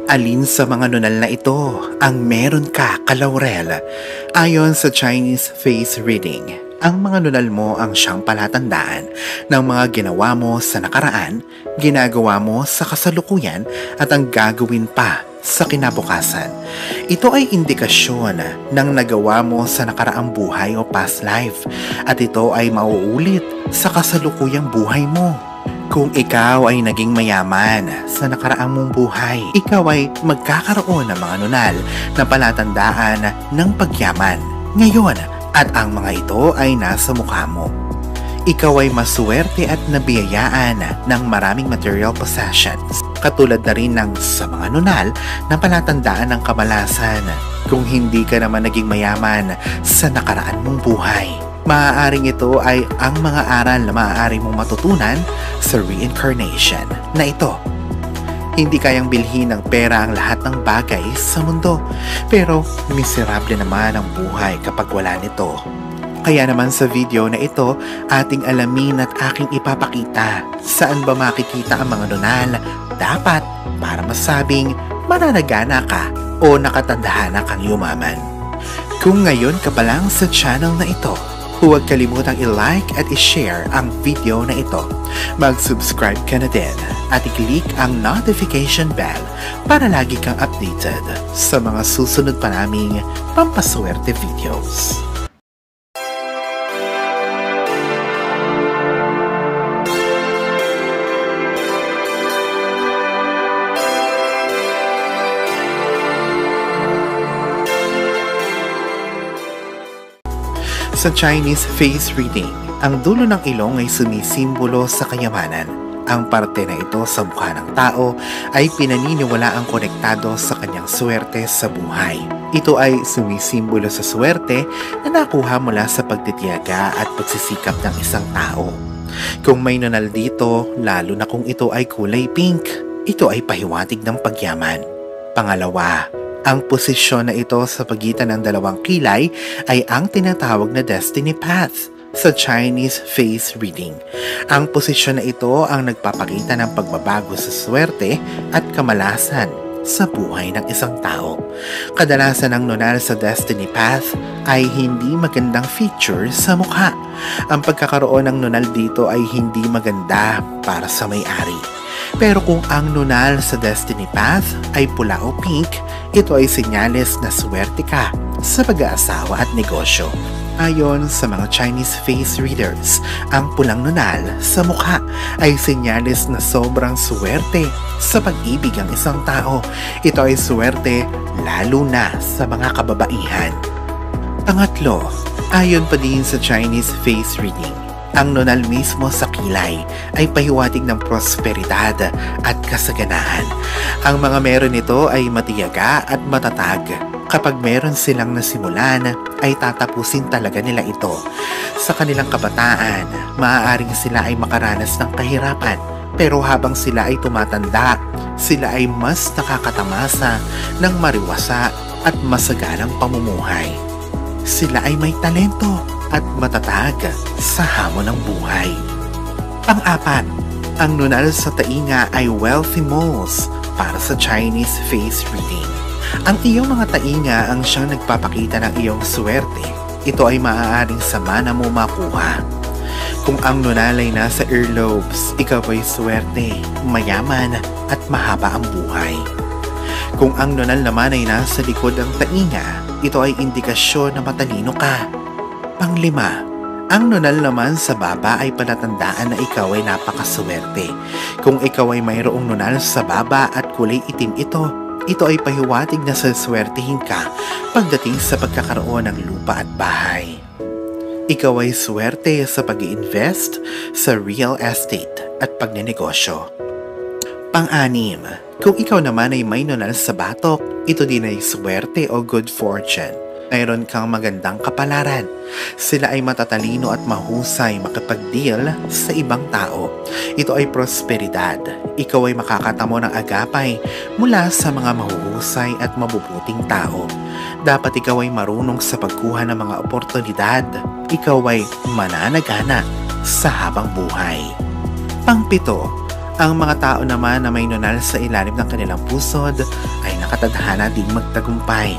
Alin sa mga nunal na ito ang meron ka kalaurel? Ayon sa Chinese face reading, ang mga nunal mo ang siyang palatandaan ng mga ginawa mo sa nakaraan, ginagawa mo sa kasalukuyan at ang gagawin pa sa kinabukasan. Ito ay indikasyon ng nagawa mo sa nakaraang buhay o past life at ito ay mauulit sa kasalukuyang buhay mo. Kung ikaw ay naging mayaman sa nakaraang mong buhay, ikaw ay magkakaroon ng mga nunal na palatandaan ng pagyaman ngayon at ang mga ito ay nasa mukha mo. Ikaw ay maswerte at nabiyayaan ng maraming material possessions, katulad na rin ng sa mga nunal na palatandaan ng kamalasan. Kung hindi ka naman naging mayaman sa nakaraan mong buhay, maaaring ito ay ang mga aral na maaari mong matutunan sa reincarnation na ito. Hindi kayang bilhin ng pera ang lahat ng bagay sa mundo, pero miserable naman ang buhay kapag wala nito. Kaya naman sa video na ito, ating alamin at aking ipapakita saan ba makikita ang mga nunal dapat para masabing mananagana ka o nakatandahana kang yumaman. Kung ngayon ka pa lang sa channel na ito, huwag kalimutang i-like at i-share ang video na ito. Mag-subscribe ka na din at i-click ang notification bell para lagi kang updated sa mga susunod pa naming pampaswerte videos. Sa Chinese face reading, ang dulo ng ilong ay sumisimbolo sa kayamanan. Ang parte na ito sa mukha ng tao ay pinaniniwala ang konektado sa kanyang swerte sa buhay. Ito ay sumisimbolo sa swerte na nakuha mula sa pagtitiyaga at pagsisikap ng isang tao. Kung may nunal dito, lalo na kung ito ay kulay pink, ito ay pahiwatig ng pagyaman. Pangalawa, ang posisyon na ito sa pagitan ng dalawang kilay ay ang tinatawag na destiny path sa Chinese face reading. Ang posisyon na ito ang nagpapakita ng pagbabago sa swerte at kamalasan sa buhay ng isang tao. Kadalasan ang nunal sa destiny path ay hindi magandang feature sa mukha. Ang pagkakaroon ng nunal dito ay hindi maganda para sa may-ari. Pero kung ang nunal sa destiny path ay pula o pink, ito ay senyales na swerte ka sa pag-aasawa at negosyo. Ayon sa mga Chinese face readers, ang pulang nunal sa mukha ay senyales na sobrang swerte sa pag-ibig ang isang tao. Ito ay swerte lalo na sa mga kababaihan. Pangatlo, ayon pa din sa Chinese face reading, ang nunal mismo sa kilay ay pahiwatig ng prosperidad at kasaganahan. Ang mga meron nito ay matiyaga at matatag. Kapag meron silang nasimulan, ay tatapusin talaga nila ito. Sa kanilang kabataan, maaaring sila ay makaranas ng kahirapan. Pero habang sila ay tumatanda, sila ay mas nakakatamasa ng mariwasa at masaganang pamumuhay. Sila ay may talento at matatag sa hamon ng buhay. Pang-apat, ang nunal sa tainga ay wealthy moles para sa Chinese face reading. Ang iyong mga tainga ang siyang nagpapakita ng iyong swerte. Ito ay maaaring sama na mo makuha. Kung ang nunal ay nasa earlobes, ikaw ay swerte, mayaman at mahaba ang buhay. Kung ang nunal naman ay nasa likod ng tainga, ito ay indikasyon na matalino ka. Panglima, ang nunal naman sa baba ay palatandaan na ikaw ay napakaswerte. Kung ikaw ay mayroong nunal sa baba at kulay itim ito ay pahiwatig na saswertihin ka pagdating sa pagkakaroon ng lupa at bahay. Ikaw ay swerte sa pag-i-invest sa real estate at pagnenegosyo. Pang-anim, kung ikaw naman ay may nunal sa batok, ito din ay swerte o good fortune. Mayroon kang magandang kapalaran. Sila ay matatalino at mahusay makipag-deal sa ibang tao. Ito ay prosperidad. Ikaw ay makakatamo ng agapay mula sa mga mahuhusay at mabubuting tao. Dapat ikaw ay marunong sa pagkuha ng mga oportunidad. Ikaw ay mananagana sa habang buhay. Pang-pito, Ang mga tao naman na may nunal sa ilalim ng kanilang pusod ay nakatadhana ding magtagumpay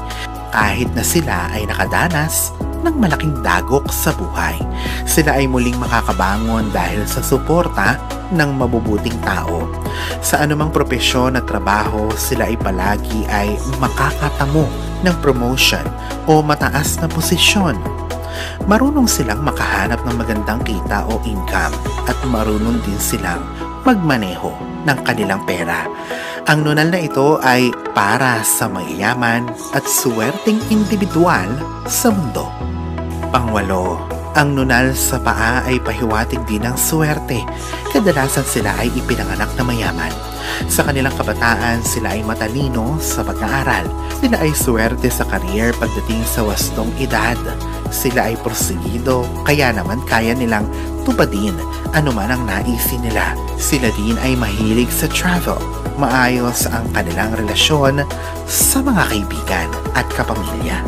kahit na sila ay nakadanas ng malaking dagok sa buhay. Sila ay muling makakabangon dahil sa suporta ng mabubuting tao. Sa anumang propesyon at trabaho, sila ay palagi ay makakatamo ng promotion o mataas na posisyon. Marunong silang makahanap ng magandang kita o income at marunong din silang magmaneho ng kanilang pera. Ang nunal na ito ay para sa mayayaman at suwerteng individual sa mundo. Pangwalo, ang nunal sa paa ay pahiwatig din ng suwerte. Kadalasan sila ay ipinanganak na mayaman. Sa kanilang kabataan, sila ay matalino sa pag-aaral. Sila ay suwerte sa career pagdating sa wastong edad. Sila ay porsigido, kaya naman kaya nilang tupadin anuman ang naisin nila. Sila din ay mahilig sa travel. Maayos ang kanilang relasyon sa mga kaibigan at kapamilya.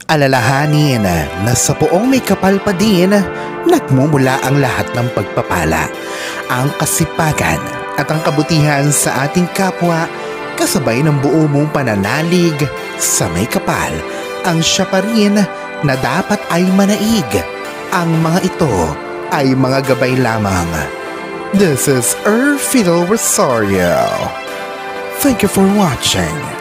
Alalahanin na sa poong may kapal pa din, nagmumula ang lahat ng pagpapala, ang kasipagan at ang kabutihan sa ating kapwa kasabay ng buo mong pananalig sa may kapal. Ang siya pa rin na dapat ay manaig. Ang mga ito ay mga gabay lamang. This is Fidel Rosario. Thank you for watching.